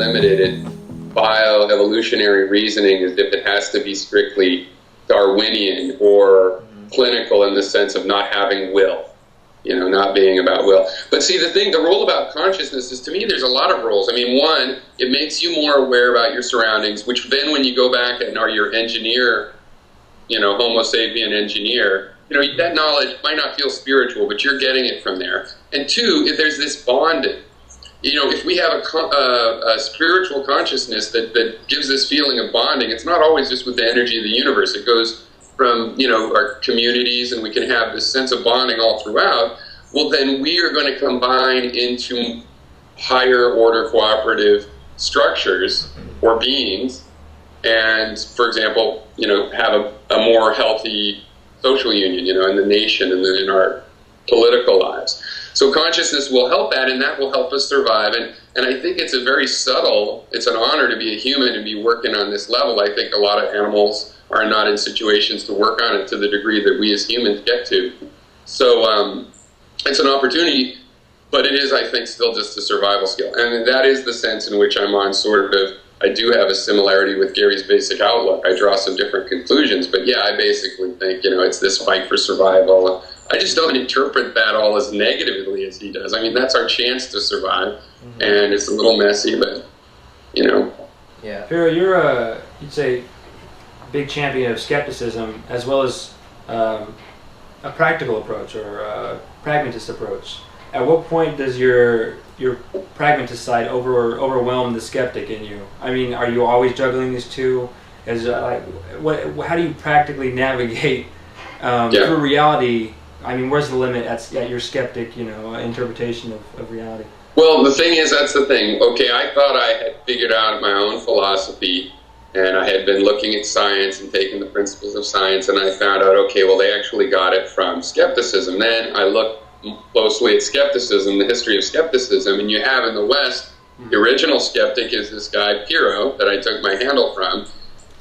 limited at bioevolutionary reasoning as if it has to be strictly Darwinian or clinical in the sense of not having will, not being about will. But see, the role about consciousness is, to me, there's a lot of roles. I mean, one, it makes you more aware about your surroundings, which then when you go back and are your engineer, Homo sapien engineer, that knowledge might not feel spiritual, but you're getting it from there. And two, if there's this bonding, if we have a spiritual consciousness that gives this feeling of bonding, it's not always just with the energy of the universe. It goes from, our communities, and we can have this sense of bonding all throughout. Well, then we are going to combine into higher order cooperative structures or beings, and, for example, have a more healthy social union, in the nation and in our political lives. So consciousness will help that, and that will help us survive. And I think it's it's an honor to be a human and be working on this level. I think a lot of animals are not in situations to work on it to the degree that we as humans get to. So it's an opportunity, but it is, I think, still just a survival skill. And that is the sense in which I'm on I do have a similarity with Gary's basic outlook. I draw some different conclusions, but yeah, I basically think, it's this fight for survival. I just don't interpret that all as negatively as he does. I mean, that's our chance to survive, and it's a little messy, but, Yeah. Pyrrho, you're you'd say, big champion of skepticism as well as a practical approach or a pragmatist approach. At what point does your pragmatist side overwhelm the skeptic in you? I mean, are you always juggling these two? How do you practically navigate through reality? I mean, where's the limit at your skeptic, interpretation of reality? Well, the thing is, that's the thing. Okay, I thought I had figured out my own philosophy, and I had been looking at science and taking the principles of science, and I found out, okay, well, they actually got it from skepticism. Then I looked closely at skepticism, the history of skepticism, and you have in the West, the original skeptic is this guy, Pyrrho, that I took my handle from,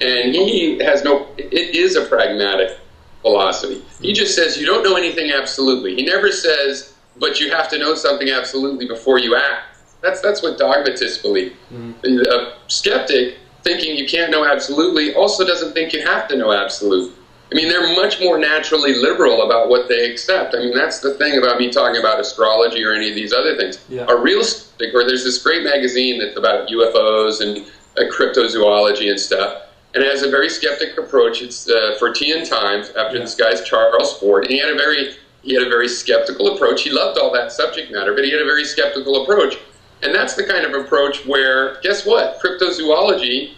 and it is a pragmatic philosophy. He just says you don't know anything absolutely. He never says, but you have to know something absolutely before you act. That's what dogmatists believe. A skeptic, thinking you can't know absolutely, also doesn't think you have to know absolute. I mean, they're much more naturally liberal about what they accept. I mean, that's the thing about me talking about astrology or any of these other things. Yeah. A real skeptic, or there's this great magazine that's about UFOs and cryptozoology and stuff, and it has a very skeptic approach. It's Fortean Times, after this guy's Charles Ford, and he had a very skeptical approach. He loved all that subject matter, but he had a very skeptical approach. And that's the kind of approach where, guess what? Cryptozoology,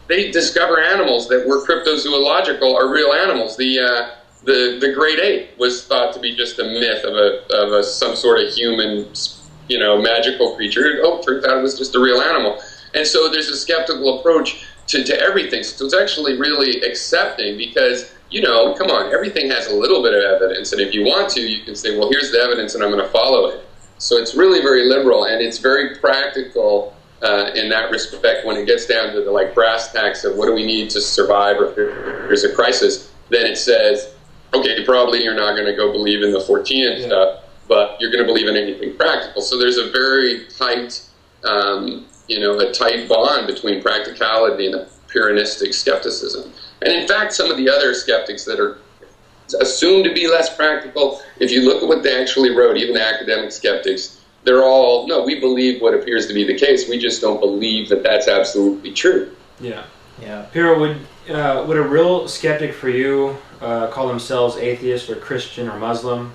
they discover animals that were cryptozoological are real animals. The great ape was thought to be just a myth of some sort of human, magical creature. Oh, turns out it was just a real animal. And so there's a skeptical approach to everything. So it's actually really accepting because, come on, everything has a little bit of evidence. And if you want to, you can say, well, here's the evidence and I'm going to follow it. So it's really very liberal, and it's very practical in that respect. When it gets down to the brass tacks of what do we need to survive or if there's a crisis, then it says, okay, probably you're not going to go believe in the Fortean stuff, but you're going to believe in anything practical. So there's a very tight, a tight bond between practicality and a Pyrrhonistic skepticism. And in fact, some of the other skeptics that are assumed to be less practical, if you look at what they actually wrote, even the academic skeptics, they're all, no, we believe what appears to be the case. We just don't believe that that's absolutely true. Yeah. Pyrrho, would a real skeptic for you call themselves atheist or Christian or Muslim?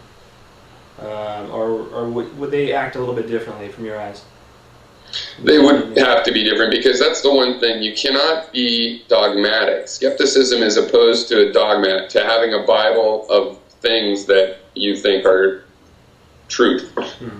Or would they act a little bit differently from your eyes? They would have to be different, because that's the one thing. You cannot be dogmatic. Skepticism is opposed to a dogma, to having a Bible of things that you think are truth.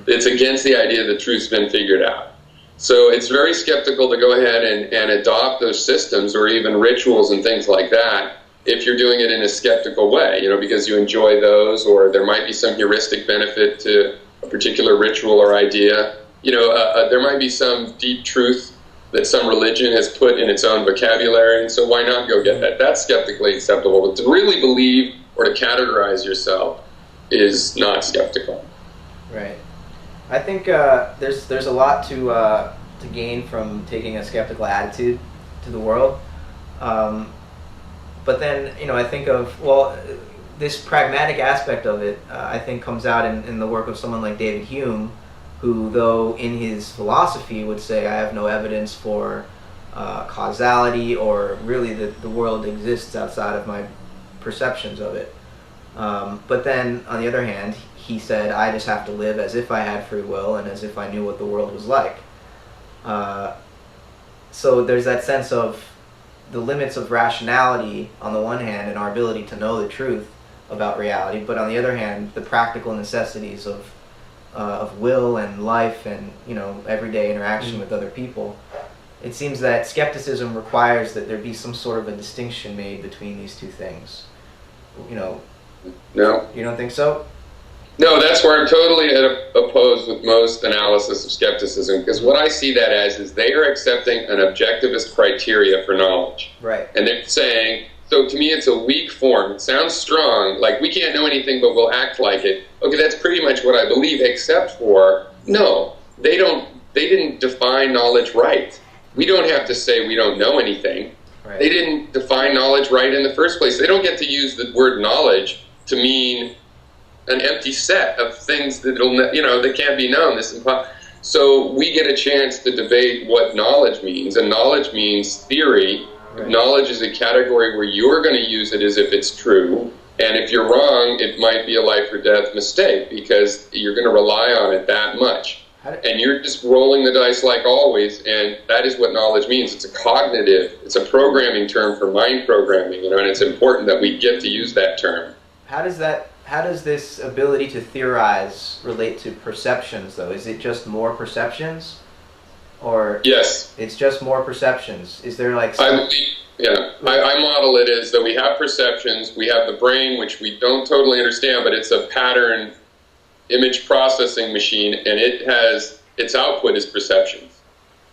It's against the idea that truth's been figured out. So it's very skeptical to go ahead and adopt those systems or even rituals and things like that if you're doing it in a skeptical way, because you enjoy those, or there might be some heuristic benefit to a particular ritual or idea. There might be some deep truth that some religion has put in its own vocabulary, and so why not go get that? That's skeptically acceptable. But to really believe or to categorize yourself is not skeptical. Right. I think there's a lot to to gain from taking a skeptical attitude to the world. But then, I think of, this pragmatic aspect of it, I think comes out in the work of someone like David Hume, who, though in his philosophy would say, I have no evidence for causality, or really that the world exists outside of my perceptions of it. But then, on the other hand, he said, I just have to live as if I had free will and as if I knew what the world was like. So there's that sense of the limits of rationality on the one hand and our ability to know the truth about reality, but on the other hand, the practical necessities of will and life and everyday interaction with other people. It seems that skepticism requires that there be some sort of a distinction made between these two things. No. You don't think so? No, that's where I'm totally opposed with most analysis of skepticism, because what I see that as is they are accepting an objectivist criteria for knowledge. Right. And they're saying, so to me it's a weak form. It sounds strong, like we can't know anything but we'll act like it. Okay, that's pretty much what I believe, except for, no, they didn't define knowledge right. We don't have to say we don't know anything. Right. They didn't define knowledge right in the first place. They don't get to use the word knowledge to mean an empty set of things that can't be known. So we get a chance to debate what knowledge means, and knowledge means theory. Right. Knowledge is a category where you're going to use it as if it's true, and if you're wrong, it might be a life or death mistake because you're going to rely on it that much. And you're just rolling the dice like always, and that is what knowledge means. It's it's a programming term for mind programming, and it's important that we get to use that term. How does this ability to theorize relate to perceptions, though? Is it just more perceptions? Or yes, it's just more perceptions? Is there like I model it as that we have perceptions, we have the brain, which we don't totally understand, but it's a pattern image processing machine, and its output is perceptions.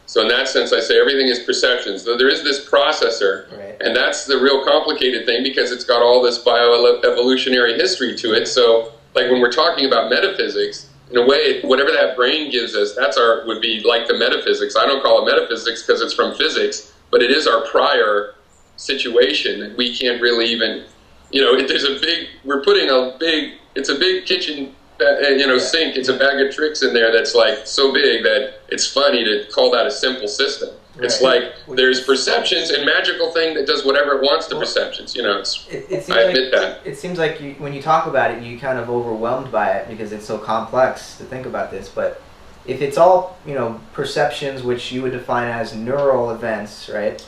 So in that sense, I say everything is perceptions. Though there is this processor, right. And that's the real complicated thing because it's got all this bioevolutionary history to it. So, like when we're talking about metaphysics, in a way, whatever that brain gives us, would be like the metaphysics. I don't call it metaphysics because it's from physics, but it is our prior situation that we can't really even, it's a big kitchen sink. It's a bag of tricks in there that's like so big that it's funny to call that a simple system. Right. It's like there's perceptions and magical thing that does whatever it wants to perceptions. I admit that. It seems like when you talk about it, you kind of overwhelmed by it because it's so complex to think about this. But if it's all perceptions, which you would define as neural events, right?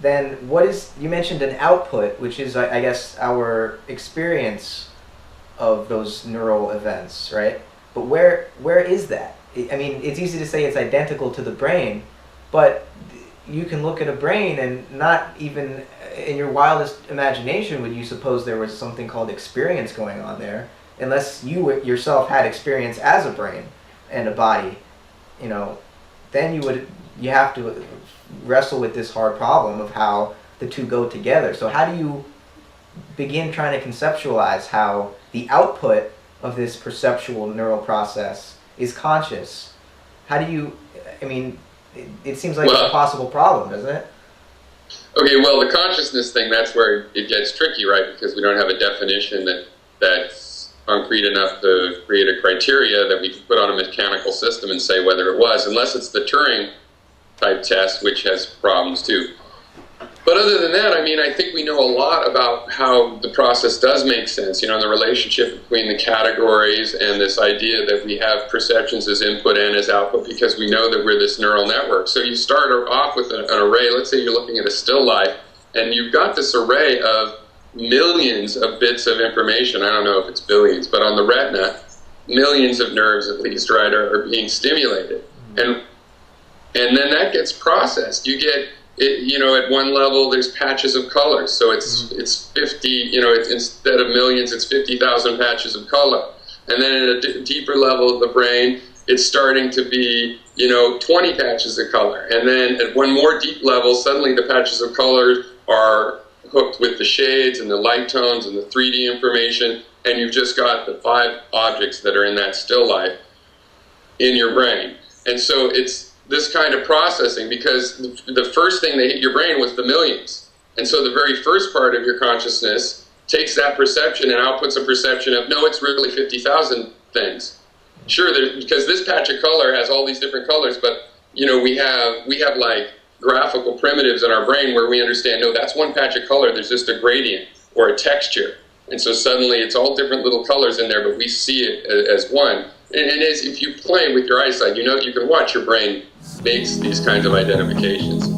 Then you mentioned an output, which is I guess our experience of those neural events, right? But where is that? I mean, it's easy to say it's identical to the brain, but you can look at a brain and not even in your wildest imagination would you suppose there was something called experience going on there, unless you yourself had experience as a brain and a body. Then you have to wrestle with this hard problem of how the two go together. So how do you begin trying to conceptualize how the output of this perceptual neural process is conscious? It seems like an impossible problem, doesn't it? Okay, well, the consciousness thing, that's where it gets tricky, right? Because we don't have a definition that's concrete enough to create a criteria that we can put on a mechanical system and say whether it was, unless it's the Turing type test, which has problems too. But other than that, I think we know a lot about how the process does make sense, the relationship between the categories and this idea that we have perceptions as input and as output because we know that we're this neural network. So you start off with an array. Let's say you're looking at a still life, and you've got this array of millions of bits of information. I don't know if it's billions, but on the retina, millions of nerves at least, right, are being stimulated. And then that gets processed. You get at one level, there's patches of color. So it's 50, instead of millions, it's 50,000 patches of color. And then at a deeper level of the brain, it's starting to be, 20 patches of color. And then at one more deep level, suddenly the patches of color are hooked with the shades and the light tones and the 3D information. And you've just got the 5 objects that are in that still life in your brain. And so this kind of processing, because the first thing that hit your brain was the millions. And so the very first part of your consciousness takes that perception and outputs a perception of, no, it's really 50,000 things. Sure, because this patch of color has all these different colors, but you know, we have like graphical primitives in our brain where we understand, no, that's one patch of color, there's just a gradient or a texture. And so suddenly it's all different little colors in there, but we see it as one. And as if you play with your eyesight, you know, you can watch your brain makes these kinds of identifications.